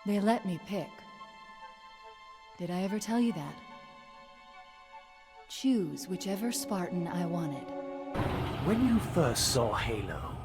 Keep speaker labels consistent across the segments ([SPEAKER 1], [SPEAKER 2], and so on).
[SPEAKER 1] They let me pick. Did I ever tell you that? Choose whichever Spartan I wanted.
[SPEAKER 2] When you first saw Halo,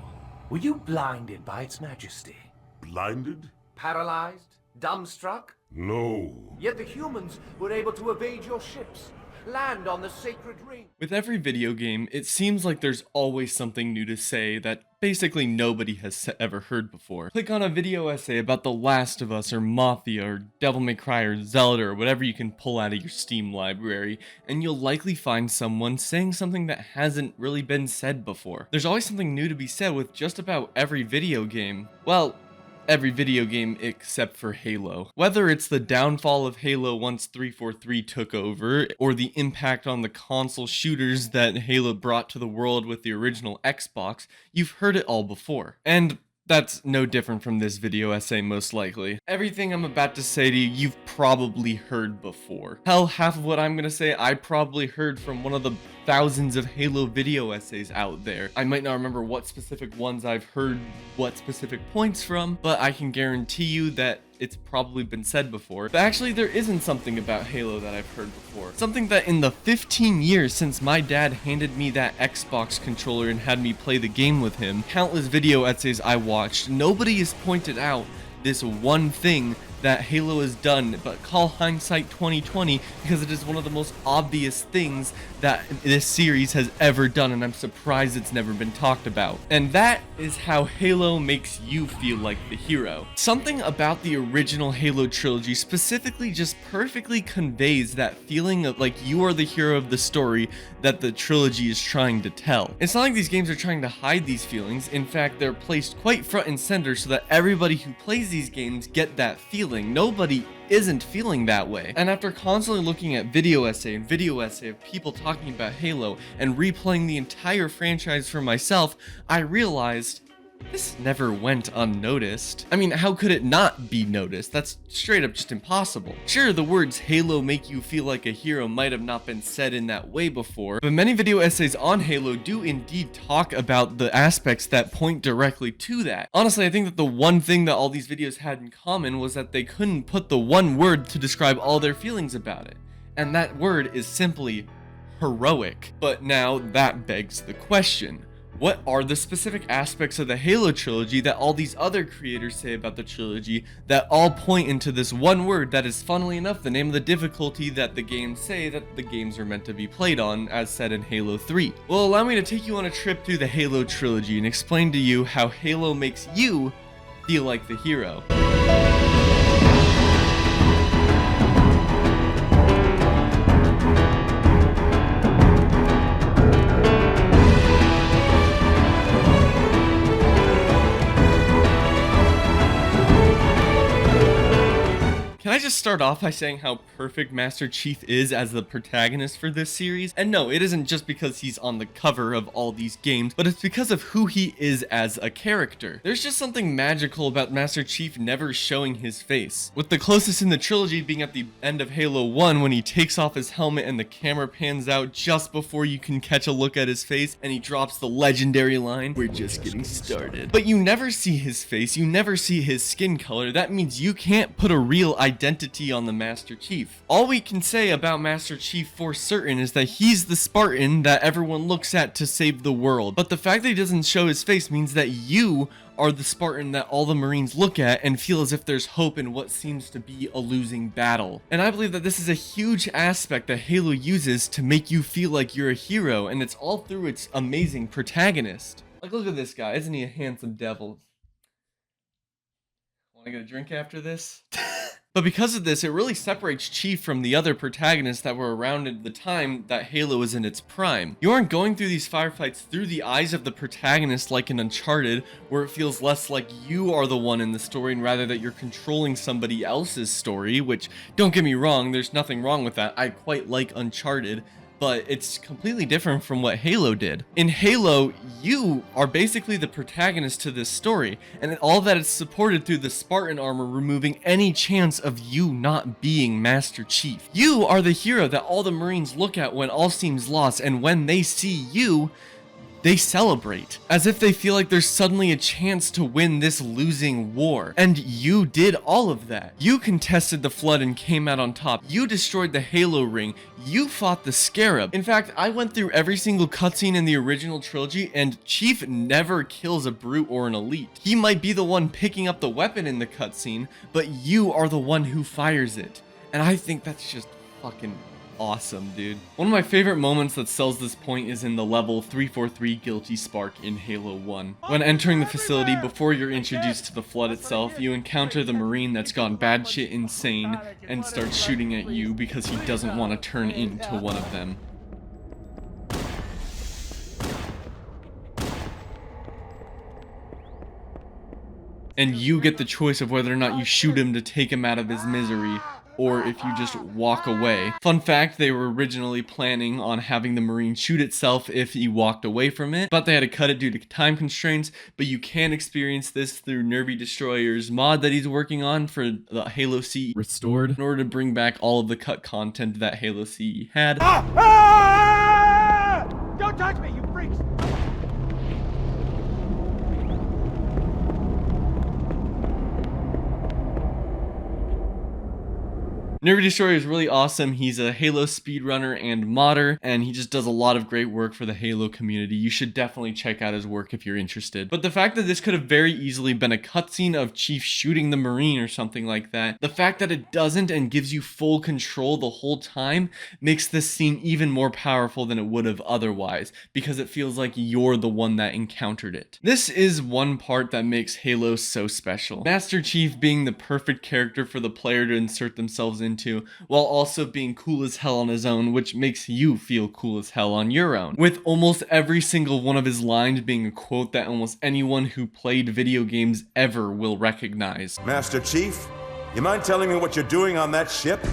[SPEAKER 2] were you blinded by its majesty?
[SPEAKER 3] Blinded?
[SPEAKER 2] Paralyzed? Dumbstruck?
[SPEAKER 3] No.
[SPEAKER 2] Yet the humans were able to evade your ships, land on the sacred ring.
[SPEAKER 4] With every video game, it seems like there's always something new to say that basically nobody has ever heard before. Click on a video essay about The Last of Us or Mafia or Devil May Cry or Zelda or whatever you can pull out of your Steam library, and you'll likely find someone saying something that hasn't really been said before. There's always something new to be said with just about every video game. Well, every video game except for Halo. Whether it's the downfall of Halo once 343 took over, or the impact on the console shooters that Halo brought to the world with the original Xbox, you've heard it all before. And that's no different from this video essay, most likely. Everything I'm about to say to you, you've probably heard before. Hell, half of what I'm gonna say, I probably heard from one of the thousands of Halo video essays out there. I might not remember what specific ones I've heard what specific points from, but I can guarantee you that it's probably been said before. But actually, there isn't something about Halo that I've heard before. Something that in the 15 years since my dad handed me that Xbox controller and had me play the game with him, countless video essays I watched, nobody has pointed out this one thing that Halo has done, but call hindsight 2020 because it is one of the most obvious things that this series has ever done, and I'm surprised it's never been talked about. And that is how Halo makes you feel like the hero. Something about the original Halo trilogy specifically just perfectly conveys that feeling of like you are the hero of the story that the trilogy is trying to tell. It's not like these games are trying to hide these feelings. In fact, they're placed quite front and center so that everybody who plays these games get that feeling. Nobody isn't feeling that way. And after constantly looking at video essay and video essay of people talking about Halo and replaying the entire franchise for myself, I realized this never went unnoticed. I mean, how could it not be noticed? That's straight up just impossible. Sure, the words Halo make you feel like a hero might have not been said in that way before, but many video essays on Halo do indeed talk about the aspects that point directly to that. Honestly, I think that the one thing that all these videos had in common was that they couldn't put the one word to describe all their feelings about it. And that word is simply heroic. But now that begs the question. What are the specific aspects of the Halo trilogy that all these other creators say about the trilogy that all point into this one word that is, funnily enough, the name of the difficulty that the games say that the games are meant to be played on, as said in Halo 3? Well, allow me to take you on a trip through the Halo trilogy and explain to you how Halo makes you feel like the hero. Can I just start off by saying how perfect Master Chief is as the protagonist for this series? And no, it isn't just because he's on the cover of all these games, but it's because of who he is as a character. There's just something magical about Master Chief never showing his face, with the closest in the trilogy being at the end of Halo 1 when he takes off his helmet and the camera pans out just before you can catch a look at his face and he drops the legendary line, "We're just getting started." But you never see his face, you never see his skin color. That means you can't put a real identity on the Master Chief. All we can say about Master Chief for certain is that he's the Spartan that everyone looks at to save the world. But the fact that he doesn't show his face means that you are the Spartan that all the Marines look at and feel as if there's hope in what seems to be a losing battle. And I believe that this is a huge aspect that Halo uses to make you feel like you're a hero, and it's all through its amazing protagonist. Like, look at this guy. Isn't he a handsome devil? Want to get a drink after this? But because of this, it really separates Chief from the other protagonists that were around at the time that Halo was in its prime. You aren't going through these firefights through the eyes of the protagonist like in Uncharted, where it feels less like you are the one in the story and rather that you're controlling somebody else's story, which, don't get me wrong, there's nothing wrong with that. I quite like Uncharted, but it's completely different from what Halo did. In Halo, you are basically the protagonist to this story, and all that is supported through the Spartan armor, removing any chance of you not being Master Chief. You are the hero that all the Marines look at when all seems lost, and when they see you, they celebrate, as if they feel like there's suddenly a chance to win this losing war. And you did all of that. You contested the flood and came out on top. You destroyed the Halo ring. You fought the Scarab. In fact, I went through every single cutscene in the original trilogy, and Chief never kills a brute or an elite. He might be the one picking up the weapon in the cutscene, but you are the one who fires it. And I think that's just fucking awesome, dude. One of my favorite moments that sells this point is in the level 343 Guilty Spark in Halo 1. When entering the facility, before you're introduced to the flood itself, you encounter the Marine that's gone bad shit insane and starts shooting at you because he doesn't want to turn into one of them. And you get the choice of whether or not you shoot him to take him out of his misery, or if you just walk away. Fun fact, they were originally planning on having the Marine shoot itself if he walked away from it, but they had to cut it due to time constraints. But you can experience this through NervyDestroyer's mod that he's working on for the Halo CE Restored, in order to bring back all of the cut content that Halo CE had.
[SPEAKER 5] Don't touch me, you freaks!
[SPEAKER 4] NervyDestroyer is really awesome. He's a Halo speedrunner and modder, and he just does a lot of great work for the Halo community. You should definitely check out his work if you're interested. But the fact that this could have very easily been a cutscene of Chief shooting the Marine or something like that, the fact that it doesn't and gives you full control the whole time makes this scene even more powerful than it would have otherwise, because it feels like you're the one that encountered it. This is one part that makes Halo so special. Master Chief being the perfect character for the player to insert themselves into, while also being cool as hell on his own, which makes you feel cool as hell on your own. With almost every single one of his lines being a quote that almost anyone who played video games ever will recognize.
[SPEAKER 6] Master Chief, you mind telling me what you're doing on that ship?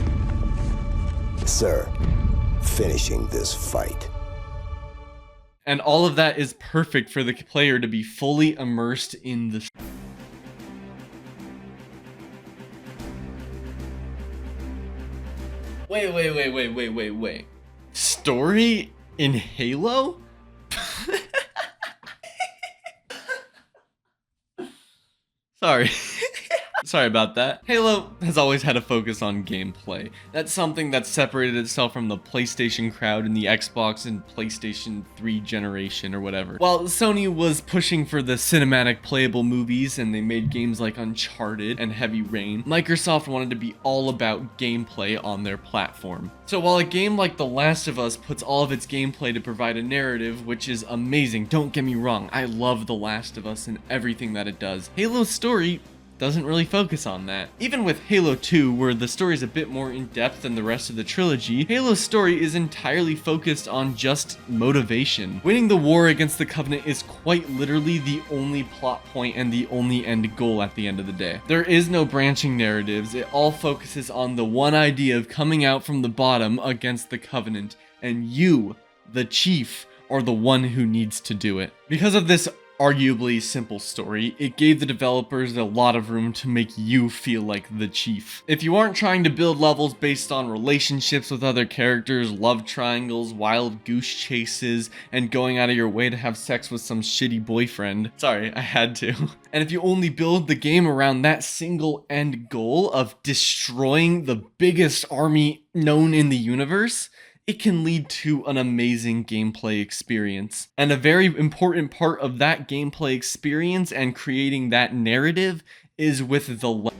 [SPEAKER 7] Sir, finishing this fight.
[SPEAKER 4] And all of that is perfect for the player to be fully immersed in the Wait. Story in Halo? Sorry. Sorry about that. Halo has always had a focus on gameplay. That's something that separated itself from the PlayStation crowd in the Xbox and PlayStation 3 generation or whatever. While Sony was pushing for the cinematic playable movies and they made games like Uncharted and Heavy Rain, Microsoft wanted to be all about gameplay on their platform. So while a game like The Last of Us puts all of its gameplay to provide a narrative, which is amazing, don't get me wrong, I love The Last of Us and everything that it does, Halo's story doesn't really focus on that. Even with Halo 2, where the story is a bit more in-depth than the rest of the trilogy, Halo's story is entirely focused on just motivation. Winning the war against the Covenant is quite literally the only plot point and the only end goal at the end of the day. There is no branching narratives, it all focuses on the one idea of coming out from the bottom against the Covenant, and you, the Chief, are the one who needs to do it. Because of this arguably simple story, it gave the developers a lot of room to make you feel like the Chief. If you aren't trying to build levels based on relationships with other characters, love triangles, wild goose chases, and going out of your way to have sex with some shitty boyfriend, sorry, I had to. And if you only build the game around that single end goal of destroying the biggest army known in the universe, it can lead to an amazing gameplay experience. And a very important part of that gameplay experience and creating that narrative is with the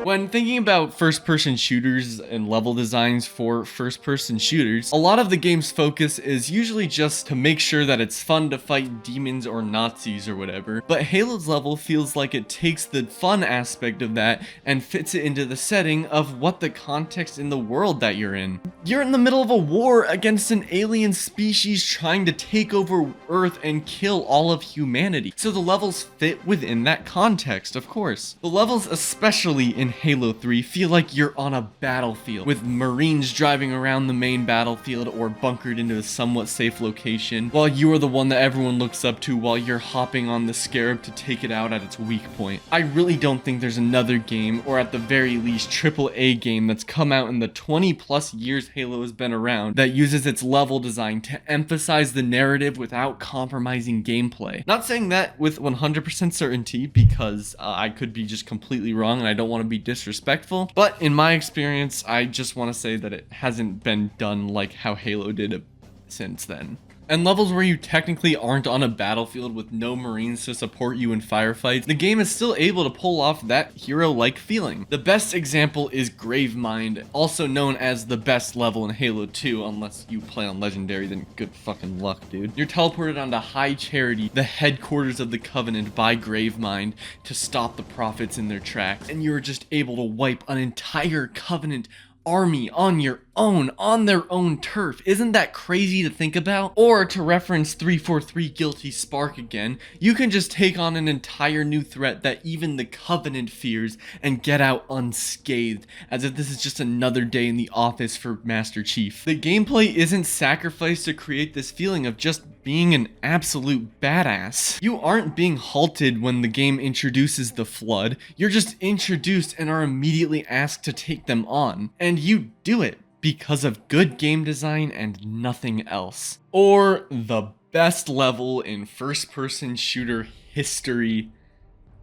[SPEAKER 4] When thinking about first-person shooters and level designs for first-person shooters, a lot of the game's focus is usually just to make sure that it's fun to fight demons or Nazis or whatever, but Halo's level feels like it takes the fun aspect of that and fits it into the setting of what the context in the world that you're in. You're in the middle of a war against an alien species trying to take over Earth and kill all of humanity, so the levels fit within that context, of course. The levels, especially in Halo 3 feel like you're on a battlefield, with Marines driving around the main battlefield or bunkered into a somewhat safe location, while you are the one that everyone looks up to while you're hopping on the Scarab to take it out at its weak point. I really don't think there's another game, or at the very least AAA game, that's come out in the 20 plus years Halo has been around that uses its level design to emphasize the narrative without compromising gameplay. Not saying that with 100% certainty, because I could be just completely wrong and I don't want to be disrespectful, but in my experience, I just want to say that it hasn't been done like how Halo did it since then. And levels where you technically aren't on a battlefield with no Marines to support you in firefights, the game is still able to pull off that hero-like feeling. The best example is Gravemind, also known as the best level in Halo 2, unless you play on Legendary, then good fucking luck, dude. You're teleported onto High Charity, the headquarters of the Covenant, by Gravemind to stop the Prophets in their tracks, and you're just able to wipe an entire Covenant army on your own, on their own turf. Isn't that crazy to think about? Or to reference 343 Guilty Spark again, you can just take on an entire new threat that even the Covenant fears and get out unscathed, as if this is just another day in the office for Master Chief. The gameplay isn't sacrificed to create this feeling of just being an absolute badass. You aren't being halted when the game introduces the Flood, you're just introduced and are immediately asked to take them on. And you do it because of good game design and nothing else. Or the best level in first-person shooter history,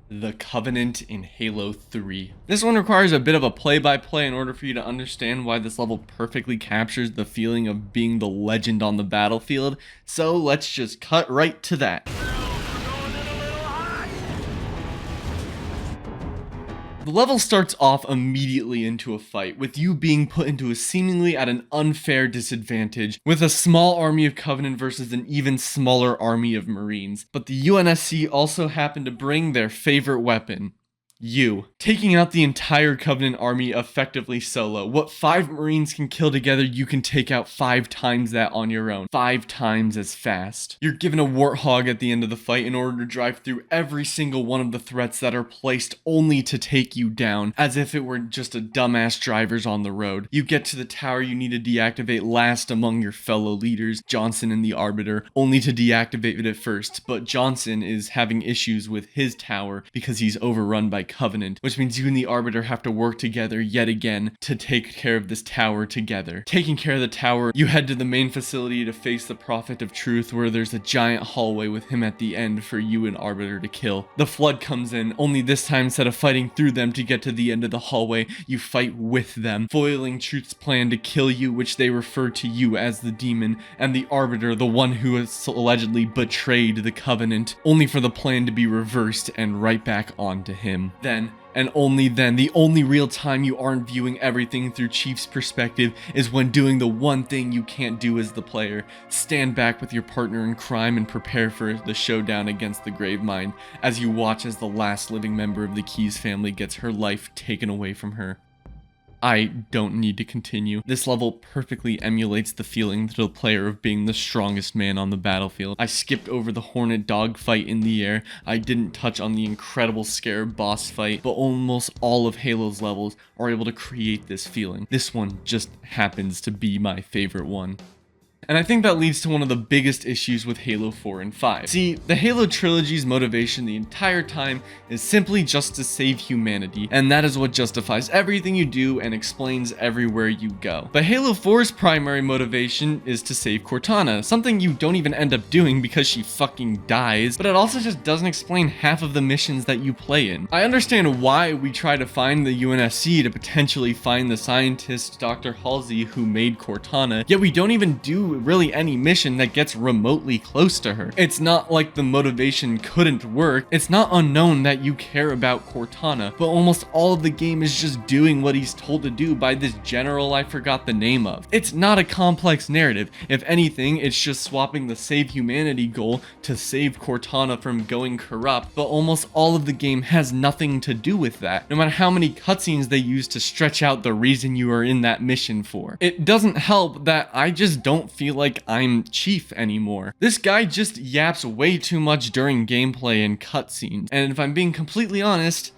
[SPEAKER 4] the Covenant in Halo 3. This one requires a bit of a play-by-play in order for you to understand why this level perfectly captures the feeling of being the legend on the battlefield, so let's just cut right to that. The level starts off immediately into a fight, with you being put into a seemingly at an unfair disadvantage, with a small army of Covenant versus an even smaller army of Marines. But the UNSC also happened to bring their favorite weapon: you. Taking out the entire Covenant army effectively solo. What 5 Marines can kill together, you can take out 5 times that on your own. 5 times as fast. You're given a Warthog at the end of the fight in order to drive through every single one of the threats that are placed only to take you down, as if it were just a dumbass drivers on the road. You get to the tower you need to deactivate last among your fellow leaders, Johnson and the Arbiter, only to deactivate it first, but Johnson is having issues with his tower because he's overrun by Covenant, which means you and the Arbiter have to work together yet again to take care of this tower together. Taking care of the tower, you head to the main facility to face the Prophet of Truth, where there's a giant hallway with him at the end for you and Arbiter to kill. The Flood comes in, only this time instead of fighting through them to get to the end of the hallway, you fight with them, foiling Truth's plan to kill you, which they refer to you as the demon, and the Arbiter, the one who has allegedly betrayed the Covenant, only for the plan to be reversed and right back onto him. Then, and only then, the only real time you aren't viewing everything through Chief's perspective is when doing the one thing you can't do as the player: stand back with your partner in crime and prepare for the showdown against the Gravemind, as you watch as the last living member of the Keyes family gets her life taken away from her. I don't need to continue. This level perfectly emulates the feeling to the player of being the strongest man on the battlefield. I skipped over the Hornet dogfight in the air. I didn't touch on the incredible Scarab boss fight, but almost all of Halo's levels are able to create this feeling. This one just happens to be my favorite one. And I think that leads to one of the biggest issues with Halo 4 and 5. See, the Halo trilogy's motivation the entire time is simply just to save humanity, and that is what justifies everything you do and explains everywhere you go. But Halo 4's primary motivation is to save Cortana, something you don't even end up doing because she fucking dies, but it also just doesn't explain half of the missions that you play in. I understand why we try to find the UNSC to potentially find the scientist Dr. Halsey who made Cortana, yet we don't even do really any mission that gets remotely close to her. It's not like the motivation couldn't work. It's not unknown that you care about Cortana, but almost all of the game is just doing what he's told to do by this general I forgot the name of. It's not a complex narrative. If anything, it's just swapping the save humanity goal to save Cortana from going corrupt, but almost all of the game has nothing to do with that, no matter how many cutscenes they use to stretch out the reason you are in that mission for. It doesn't help that I just don't feel like I'm Chief anymore. This guy just yaps way too much during gameplay and cutscenes, and if I'm being completely honest,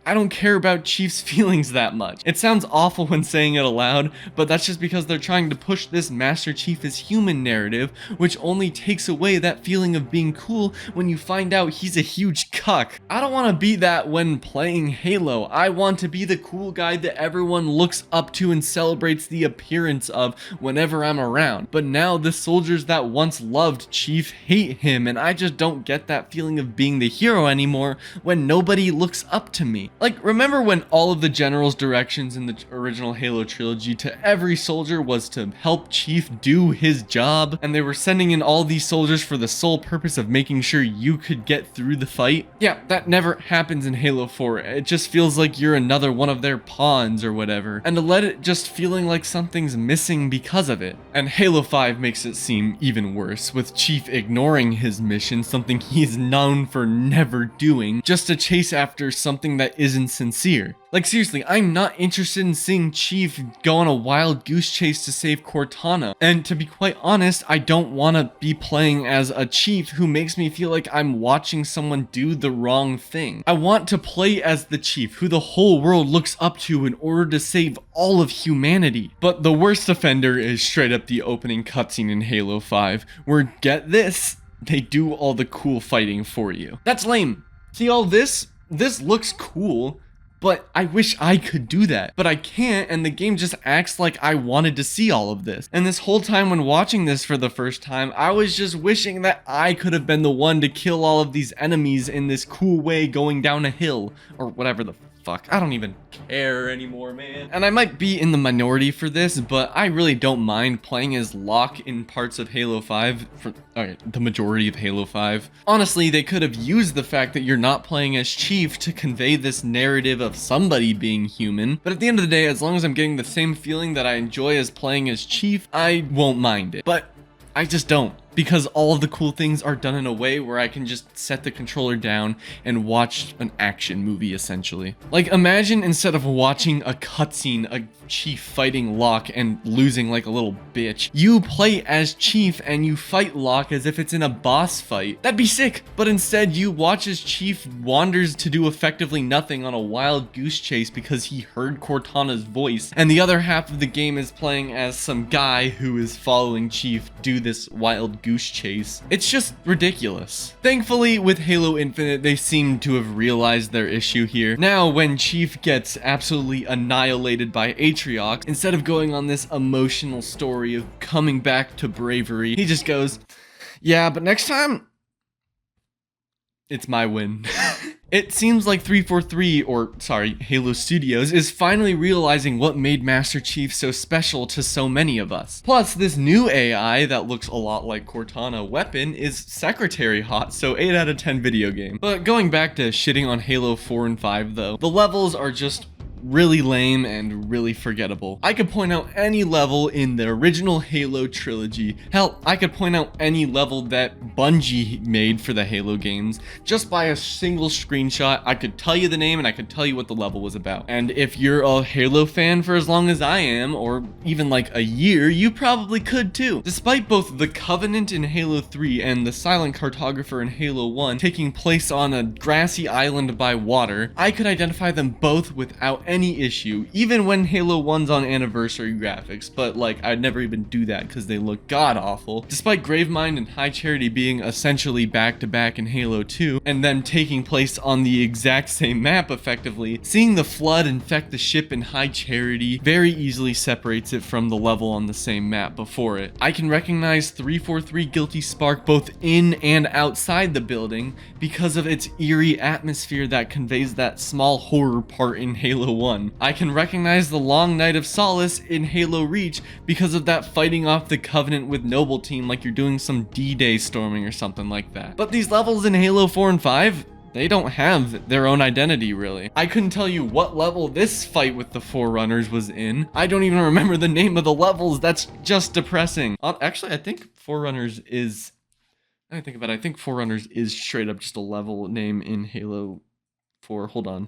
[SPEAKER 4] I don't care about Chief's feelings that much. It sounds awful when saying it aloud, but that's just because they're trying to push this Master Chief is human narrative, which only takes away that feeling of being cool when you find out he's a huge cuck. I don't want to be that when playing Halo. I want to be the cool guy that everyone looks up to and celebrates the appearance of whenever I'm around. But now the soldiers that once loved Chief hate him, and I just don't get that feeling of being the hero anymore when nobody looks up to me. Like, remember when all of the general's directions in the original Halo trilogy to every soldier was to help Chief do his job, and they were sending in all these soldiers for the sole purpose of making sure you could get through the fight? Yeah, that never happens in Halo 4. It just feels like you're another one of their pawns or whatever, and to let it just feeling like something's missing because of it. And Halo 5 makes it seem even worse, with Chief ignoring his mission, something he is known for never doing, just to chase after something that isn't sincere. Like, seriously, I'm not interested in seeing Chief go on a wild goose chase to save Cortana. And to be quite honest, I don't want to be playing as a Chief who makes me feel like I'm watching someone do the wrong thing. I want to play as the Chief who the whole world looks up to in order to save all of humanity. But the worst offender is straight up the opening cutscene in Halo 5, where, get this, they do all the cool fighting for you. That's lame. See all this? This looks cool, but I wish I could do that. But I can't, and the game just acts like I wanted to see all of this. And this whole time when watching this for the first time, I was just wishing that I could have been the one to kill all of these enemies in this cool way going down a hill, or whatever the fuck. I don't even care anymore, man. And I might be in the minority for this, but I really don't mind playing as Locke in parts of Halo 5 for the majority of Halo 5. Honestly, they could have used the fact that you're not playing as Chief to convey this narrative of somebody being human. But at the end of the day, as long as I'm getting the same feeling that I enjoy as playing as Chief, I won't mind it. But I just don't, because all of the cool things are done in a way where I can just set the controller down and watch an action movie, essentially. Like, imagine instead of watching a cutscene, a Chief fighting Locke and losing like a little bitch, you play as Chief and you fight Locke as if it's in a boss fight. That'd be sick, but instead you watch as Chief wanders to do effectively nothing on a wild goose chase because he heard Cortana's voice, and the other half of the game is playing as some guy who is following Chief do this wild goose chase. It's just ridiculous. Thankfully, with Halo Infinite, they seem to have realized their issue here. Now, when Chief gets absolutely annihilated by Atriox, instead of going on this emotional story of coming back to bravery, he just goes, yeah, but next time, it's my win. It seems like 343, Halo Studios, is finally realizing what made Master Chief so special to so many of us. Plus, this new AI that looks a lot like Cortana weapon is Secretary hot, so 8 out of 10 video game. But going back to shitting on Halo 4 and 5 though, the levels are just really lame and really forgettable. I could point out any level in the original Halo trilogy. Hell, I could point out any level that Bungie made for the Halo games. Just by a single screenshot, I could tell you the name and I could tell you what the level was about. And if you're a Halo fan for as long as I am, or even like a year, you probably could too. Despite both the Covenant in Halo 3 and the Silent Cartographer in Halo 1 taking place on a grassy island by water, I could identify them both without any issue, even when Halo 1's on anniversary graphics, but like I'd never even do that because they look god awful. Despite Gravemind and High Charity being essentially back to back in Halo 2, and them taking place on the exact same map effectively, seeing the flood infect the ship in High Charity very easily separates it from the level on the same map before it. I can recognize 343 Guilty Spark both in and outside the building because of its eerie atmosphere that conveys that small horror part in Halo 1. I can recognize the Long Night of Solace in Halo Reach because of that fighting off the Covenant with Noble Team like you're doing some D-Day storming or something like that. But these levels in Halo 4 and 5, they don't have their own identity, really. I couldn't tell you what level this fight with the Forerunners was in. I don't even remember the name of the levels. That's just depressing. Actually, I think Forerunners is... I think about it. I think Forerunners is straight up just a level name in Halo 4. Hold on.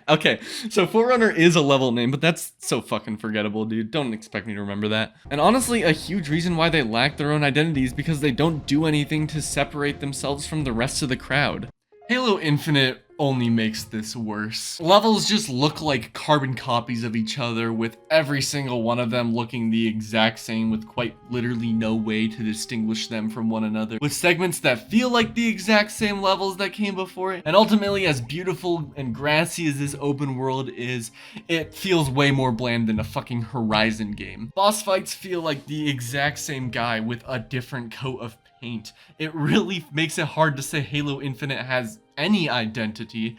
[SPEAKER 4] Okay, so Forerunner is a level name, but that's so fucking forgettable, dude. Don't expect me to remember that. And honestly, a huge reason why they lack their own identity is because they don't do anything to separate themselves from the rest of the crowd. Halo Infinite only makes this worse. Levels just look like carbon copies of each other, with every single one of them looking the exact same, with quite literally no way to distinguish them from one another, with segments that feel like the exact same levels that came before it. And ultimately, as beautiful and grassy as this open world is, it feels way more bland than a fucking Horizon game. Boss fights feel like the exact same guy with a different coat of paint. It really makes it hard to say Halo Infinite has any identity,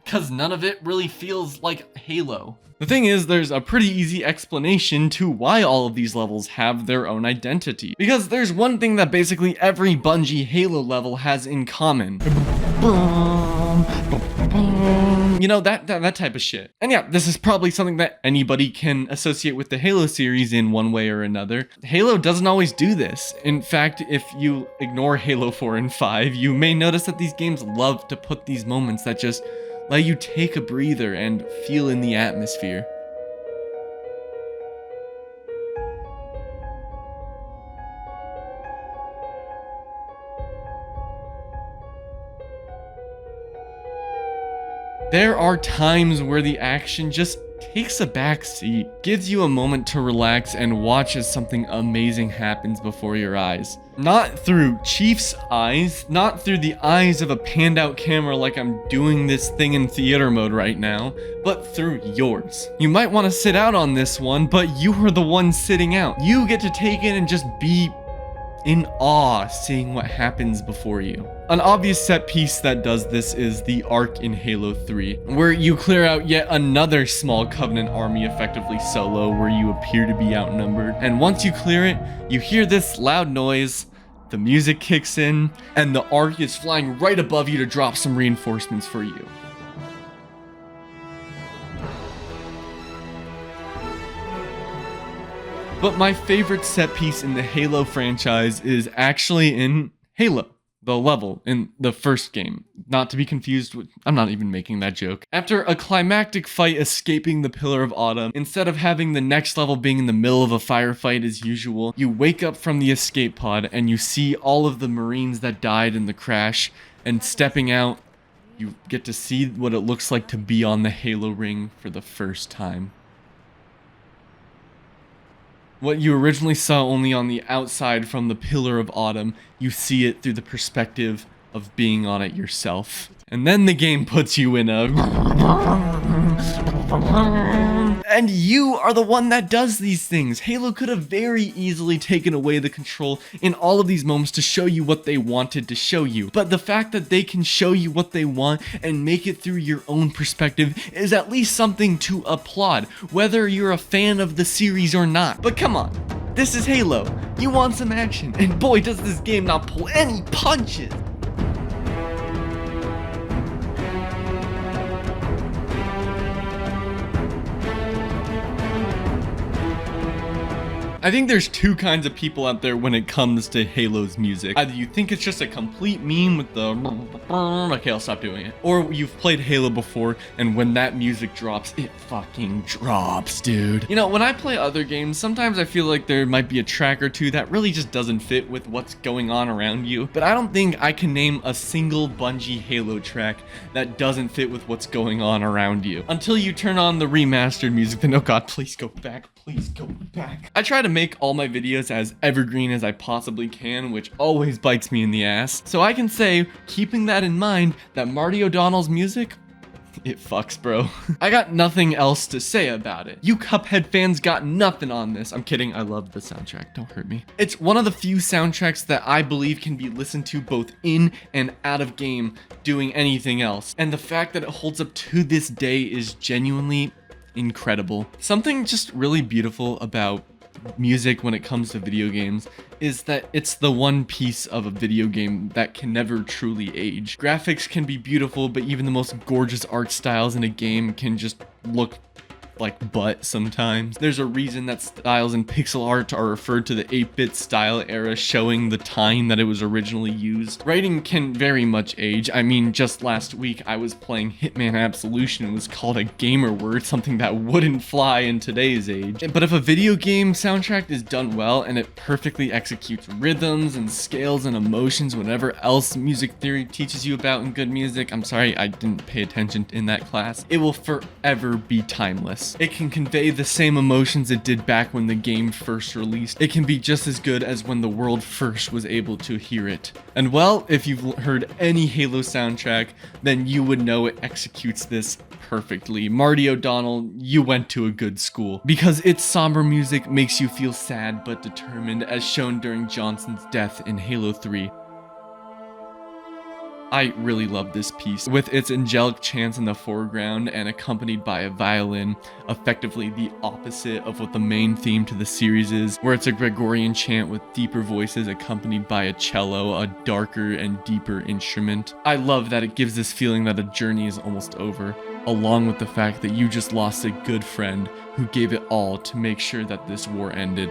[SPEAKER 4] because none of it really feels like Halo. The thing is, there's a pretty easy explanation to why all of these levels have their own identity. Because there's one thing that basically every Bungie Halo level has in common. You know, that type of shit. And yeah, this is probably something that anybody can associate with the Halo series in one way or another. Halo doesn't always do this. In fact, if you ignore Halo 4 and 5, you may notice that these games love to put these moments that just let you take a breather and feel in the atmosphere. There are times where the action just takes a back seat, gives you a moment to relax and watch as something amazing happens before your eyes. Not through Chief's eyes, not through the eyes of a panned out camera like I'm doing this thing in theater mode right now, but through yours. You might want to sit out on this one, but you are the one sitting out. You get to take it and just be in awe seeing what happens before you. An obvious set piece that does this is the arc in Halo 3, where you clear out yet another small Covenant army effectively solo, where you appear to be outnumbered. And once you clear it, you hear this loud noise, the music kicks in, and the arc is flying right above you to drop some reinforcements for you. But my favorite set piece in the Halo franchise is actually in Halo, the level in the first game. Not to be confused with, I'm not even making that joke. After a climactic fight escaping the Pillar of Autumn, instead of having the next level being in the middle of a firefight as usual, you wake up from the escape pod and you see all of the Marines that died in the crash, and stepping out, you get to see what it looks like to be on the Halo ring for the first time. What you originally saw only on the outside from the Pillar of Autumn, you see it through the perspective of being on it yourself. And then the game puts you in a... And you are the one that does these things. Halo could have very easily taken away the control in all of these moments to show you what they wanted to show you. But the fact that they can show you what they want and make it through your own perspective is at least something to applaud, whether you're a fan of the series or not. But come on, this is Halo. You want some action, and boy does this game not pull any punches. I think there's two kinds of people out there when it comes to Halo's music. Either you think it's just a complete meme with the okay, I'll stop doing it. Or you've played Halo before, and when that music drops, it fucking drops, dude. You know, when I play other games, sometimes I feel like there might be a track or two that really just doesn't fit with what's going on around you. But I don't think I can name a single Bungie Halo track that doesn't fit with what's going on around you. Until you turn on the remastered music, then oh god, please go back. Please go back. I try to make all my videos as evergreen as I possibly can, which always bites me in the ass. So I can say, keeping that in mind, that Marty O'Donnell's music, it fucks, bro. I got nothing else to say about it. You Cuphead fans got nothing on this. I'm kidding, I love the soundtrack, don't hurt me. It's one of the few soundtracks that I believe can be listened to both in and out of game doing anything else. And the fact that it holds up to this day is genuinely incredible. Something just really beautiful about music when it comes to video games is that it's the one piece of a video game that can never truly age. Graphics can be beautiful, but even the most gorgeous art styles in a game can just look like butt sometimes. There's a reason that styles in pixel art are referred to the 8-bit style era, showing the time that it was originally used. Writing can very much age. I mean, just last week I was playing Hitman Absolution and was called a gamer word, something that wouldn't fly in today's age. But if a video game soundtrack is done well and it perfectly executes rhythms and scales and emotions, whatever else music theory teaches you about in good music, I'm sorry I didn't pay attention in that class, it will forever be timeless. It can convey the same emotions it did back when the game first released. It can be just as good as when the world first was able to hear it. And well, if you've heard any Halo soundtrack, then you would know it executes this perfectly. Marty O'Donnell, you went to a good school. Because its somber music makes you feel sad but determined, as shown during Johnson's death in Halo 3. I really love this piece, with its angelic chants in the foreground and accompanied by a violin, effectively the opposite of what the main theme to the series is, where it's a Gregorian chant with deeper voices accompanied by a cello, a darker and deeper instrument. I love that it gives this feeling that a journey is almost over, along with the fact that you just lost a good friend who gave it all to make sure that this war ended.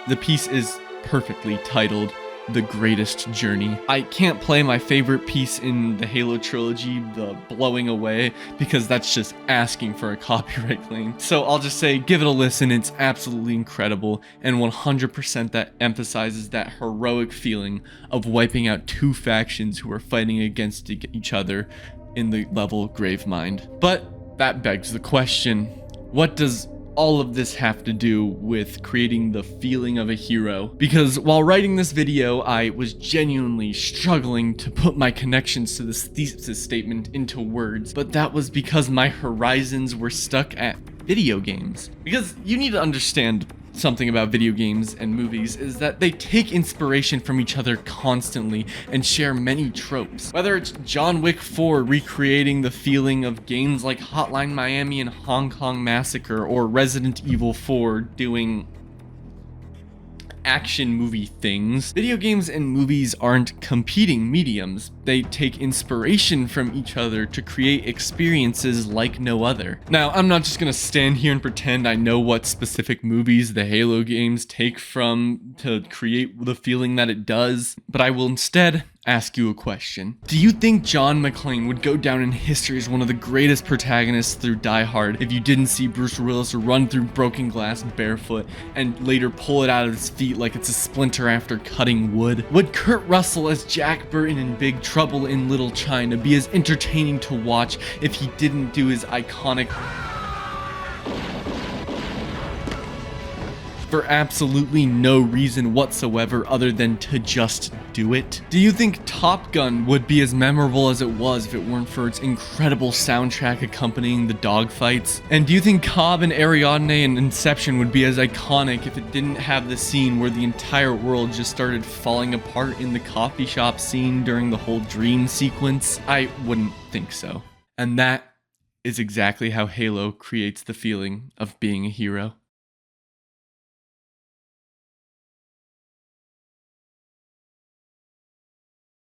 [SPEAKER 4] The piece is perfectly titled The Greatest Journey. I can't play my favorite piece in the Halo trilogy, the Blowing Away, because that's just asking for a copyright claim. So I'll just say, give it a listen, it's absolutely incredible, and 100% that emphasizes that heroic feeling of wiping out two factions who are fighting against each other in the level Gravemind. But that begs the question, what does all of this have to do with creating the feeling of a hero? Because while writing this video, I was genuinely struggling to put my connections to this thesis statement into words, but that was because my horizons were stuck at video games. Because you need to understand something about video games and movies is that they take inspiration from each other constantly and share many tropes. Whether it's John Wick 4 recreating the feeling of games like Hotline Miami and Hong Kong Massacre, or Resident Evil 4 doing action movie things, video games and movies aren't competing mediums. They take inspiration from each other to create experiences like no other. Now, I'm not just gonna stand here and pretend I know what specific movies the Halo games take from to create the feeling that it does, but I will instead ask you a question. Do you think John McClane would go down in history as one of the greatest protagonists through Die Hard if you didn't see Bruce Willis run through broken glass barefoot and later pull it out of his feet like it's a splinter after cutting wood? Would Kurt Russell as Jack Burton in Big Trouble in Little China be as entertaining to watch if he didn't do his iconic for absolutely no reason whatsoever other than to just do it? Do you think Top Gun would be as memorable as it was if it weren't for its incredible soundtrack accompanying the dogfights? And do you think Cobb and Ariadne in Inception would be as iconic if it didn't have the scene where the entire world just started falling apart in the coffee shop scene during the whole dream sequence? I wouldn't think so. And that is exactly how Halo creates the feeling of being a hero.